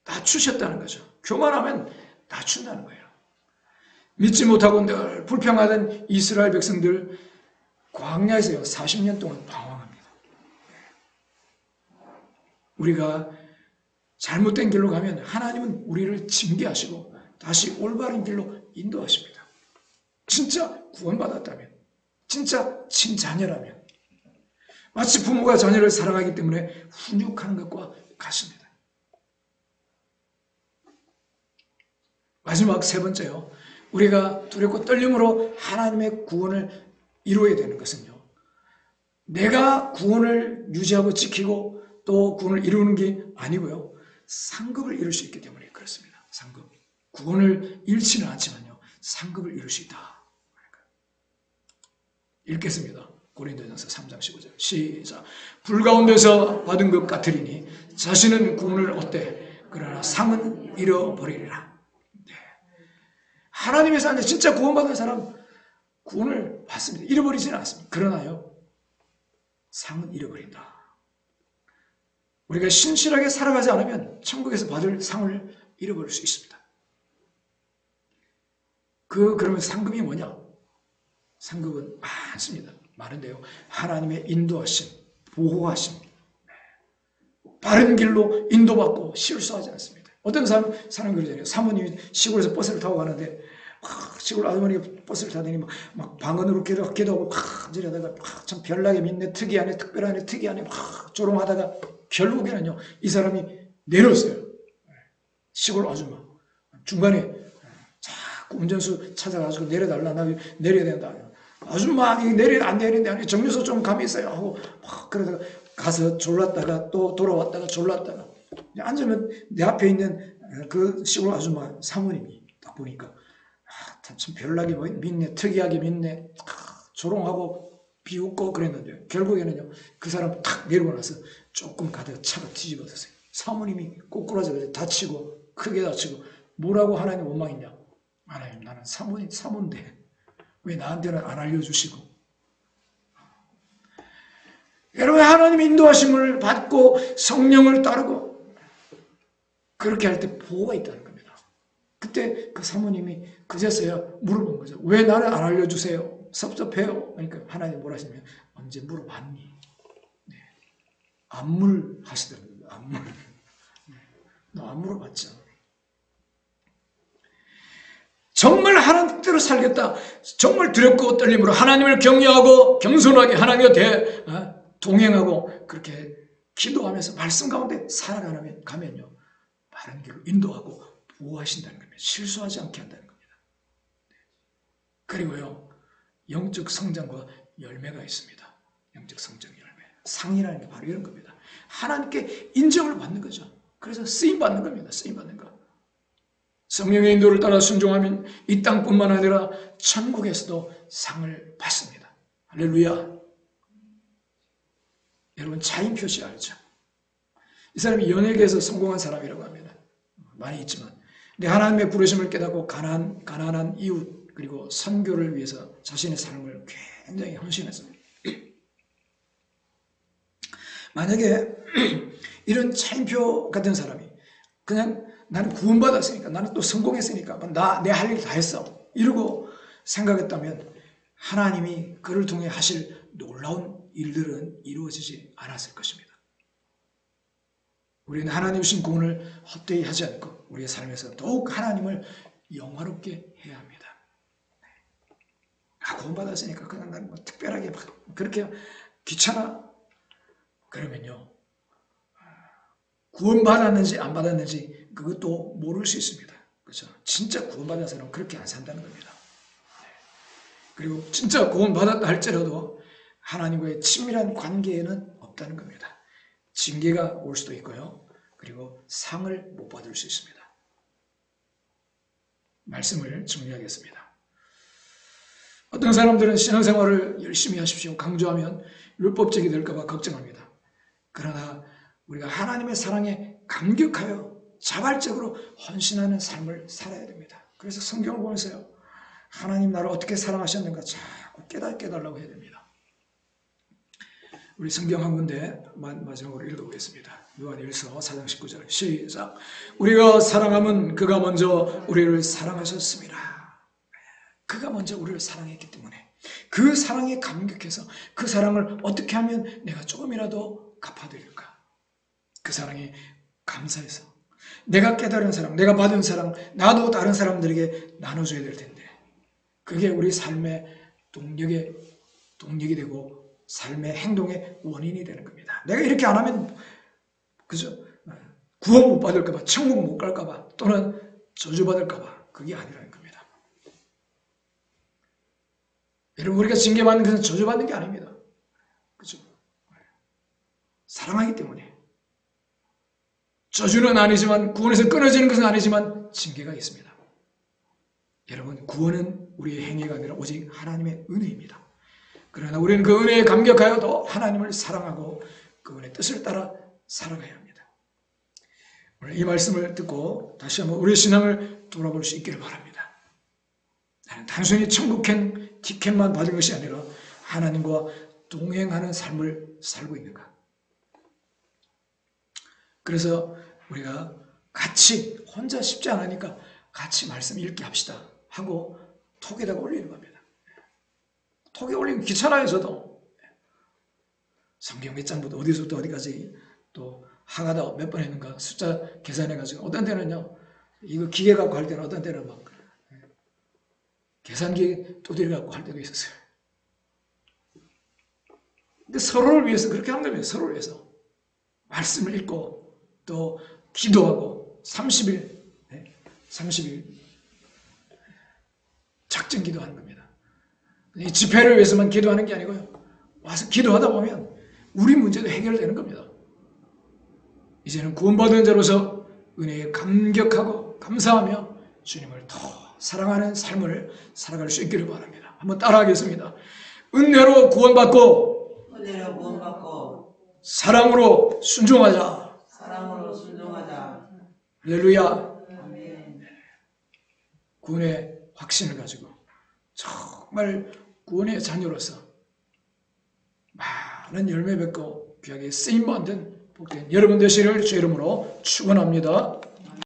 낮추셨다는 거죠. 교만하면 낮춘다는 거예요. 믿지 못하고 늘 불평하던 이스라엘 백성들 광야에서요 40년 동안 방황합니다. 우리가 잘못된 길로 가면 하나님은 우리를 징계하시고 다시 올바른 길로 인도하십니다. 진짜 구원받았다면, 진짜 친자녀라면, 마치 부모가 자녀를 사랑하기 때문에 훈육하는 것과 같습니다. 마지막 세 번째요. 우리가 두렵고 떨림으로 하나님의 구원을 이루어야 되는 것은요. 내가 구원을 유지하고 지키고 또 구원을 이루는 게 아니고요. 상급을 이룰 수 있기 때문에 그렇습니다. 상급. 구원을 잃지는 않지만요. 상급을 이룰 수 있다. 읽겠습니다. 고린도전서 3장 15절 시작. 불 가운데서 받은 것 같으리니 자신은 구원을 얻되 그러나 상은 잃어버리리라. 네. 하나님의 안에 진짜 구원받은 사람 구원을 받습니다. 잃어버리지는 않습니다. 그러나요 상은 잃어버린다. 우리가 신실하게 살아가지 않으면 천국에서 받을 상을 잃어버릴 수 있습니다. 그러면 상급이 뭐냐? 상급은 많습니다. 많은데요. 하나님의 인도하심, 보호하심, 바른 길로 인도받고 실수하지 않습니다. 어떤 사람 그러잖아요. 사모님이 시골에서 버스를 타고 가는데 시골 아주머니가 버스를 타더니 막 방언으로 기도하고 저러다가 참 별나게 믿네, 특이하네, 특별하네, 특이하네 막 조롱하다가 결국에는요 이 사람이 내렸어요. 시골 아줌마 중간에 자꾸 운전수 찾아가지고 내려달라, 나 내려야 된다. 아줌마 안 내린다. 정류소 좀 감이 있어요 하고 막 그러다가 가서 졸랐다가 또 돌아왔다가 졸랐다가 앉으면 내 앞에 있는 그 시골 아줌마 사모님이 딱 보니까 참 별나게 믿네, 특이하게 믿네, 조롱하고 비웃고 그랬는데 결국에는요 그 사람 탁 내리고 나서 조금 가다가 차가 뒤집어졌어요. 사모님이 꼬꾸라져 다치고 크게 다치고 뭐라고 하나님 원망했냐? 하나님 나는 사모인데 왜 나한테는 안 알려주시고. 여러분 하나님의 인도하심을 받고 성령을 따르고 그렇게 할 때 보호가 있다는 겁니다. 그때 그 사모님이 그제서야 물어본 거죠. 왜 나를 안 알려주세요? 섭섭해요. 그러니까 하나님 뭐라 하시냐면 언제 물어봤니? 네. 안 물하시더라고요. 안 물. 너 안 물어봤죠. 정말 하나님 뜻대로 살겠다. 정말 두렵고 떨림으로 하나님을 경외하고 겸손하게 하나님과 동행하고 그렇게 기도하면서 말씀 가운데 살아가면요. 바른 길로 인도하고 보호하신다는 겁니다. 실수하지 않게 한다는 겁니다. 그리고요. 영적 성장과 열매가 있습니다. 영적 성장 열매. 상이라는 게 바로 이런 겁니다. 하나님께 인정을 받는 거죠. 그래서 쓰임 받는 겁니다. 쓰임 받는 거. 성령의 인도를 따라 순종하면 이 땅뿐만 아니라 천국에서도 상을 받습니다. 할렐루야. 여러분 차인 표시 알죠? 이 사람이 연예계에서 성공한 사람이라고 합니다. 많이 있지만 근데 하나님의 부르심을 깨닫고 가난한 이웃 그리고 선교를 위해서 자신의 삶을 굉장히 헌신했습니다. 만약에 이런 차인표 같은 사람이 그냥 나는 구원받았으니까 나는 또 성공했으니까 내 할 일 다 했어 이러고 생각했다면 하나님이 그를 통해 하실 놀라운 일들은 이루어지지 않았을 것입니다. 우리는 하나님 주신 구원을 헛되이 하지 않고 우리의 삶에서 더욱 하나님을 영화롭게 해야 합니다. 구원받았으니까 그냥 나는 특별하게 그렇게 귀찮아 그러면요 구원받았는지 안 받았는지 그것도 모를 수 있습니다. 그렇죠? 진짜 구원받은 사람은 그렇게 안 산다는 겁니다. 그리고 진짜 구원받았다 할지라도 하나님과의 친밀한 관계에는 없다는 겁니다. 징계가 올 수도 있고요. 그리고 상을 못 받을 수 있습니다. 말씀을 정리하겠습니다. 어떤 사람들은 신앙생활을 열심히 하십시오 강조하면 율법적이 될까 봐 걱정합니다. 그러나 우리가 하나님의 사랑에 감격하여 자발적으로 헌신하는 삶을 살아야 됩니다. 그래서 성경을 보면서요. 하나님 나를 어떻게 사랑하셨는가 자꾸 깨닫게 해달라고 해야 됩니다. 우리 성경 한 군데 마지막으로 읽어보겠습니다. 요한일서 4장 19절 시작. 우리가 사랑함은 그가 먼저 우리를 사랑하셨습니다. 그가 먼저 우리를 사랑했기 때문에 그 사랑에 감격해서 그 사랑을 어떻게 하면 내가 조금이라도 갚아드릴까? 그 사랑에 감사해서 내가 깨달은 사랑, 내가 받은 사랑 나도 다른 사람들에게 나눠줘야 될 텐데 그게 우리 삶의 동력이 되고 삶의 행동의 원인이 되는 겁니다. 내가 이렇게 안 하면 그죠? 구원 못 받을까 봐, 천국 못 갈까 봐 또는 저주받을까 봐 그게 아니라는 겁니다. 여러분 우리가 징계받는 것은 저주받는 게 아닙니다. 그죠? 사랑하기 때문에 저주는 아니지만 구원에서 끊어지는 것은 아니지만 징계가 있습니다. 여러분 구원은 우리의 행위가 아니라 오직 하나님의 은혜입니다. 그러나 우리는 그 은혜에 감격하여도 하나님을 사랑하고 그분의 뜻을 따라 살아가야 합니다. 오늘 이 말씀을 듣고 다시 한번 우리의 신앙을 돌아볼 수 있기를 바랍니다. 나는 단순히 천국행 티켓만 받은 것이 아니라 하나님과 동행하는 삶을 살고 있는가. 그래서 우리가 같이 혼자 쉽지 않으니까 같이 말씀 읽기 합시다 하고 톡에다가 올리는 겁니다. 톡에 올리면 귀찮아요 저도. 성경 몇 장부터 어디서부터 어디까지 또 하가다 몇 번 했는가 숫자 계산해가지고 어떤 때는요 이거 기계 갖고 할 때는 어떤 때는 막 계산기 두드려 갖고 할 때도 있었어요. 근데 서로를 위해서 그렇게 하는 겁니다. 서로를 위해서 말씀을 읽고 또 기도하고 30일 작정 기도하는 겁니다. 이 집회를 위해서만 기도하는 게 아니고요. 와서 기도하다 보면 우리 문제도 해결되는 겁니다. 이제는 구원받은 자로서 은혜에 감격하고 감사하며 주님을 더 사랑하는 삶을 살아갈 수 있기를 바랍니다. 한번 따라하겠습니다. 은혜로 구원받고 사랑으로 순종하자. 할렐루야. 구원의 확신을 가지고 정말 구원의 자녀로서 많은 열매 맺고 귀하게 쓰임받는 복된 여러분 되시기를 주 이름으로 축원합니다.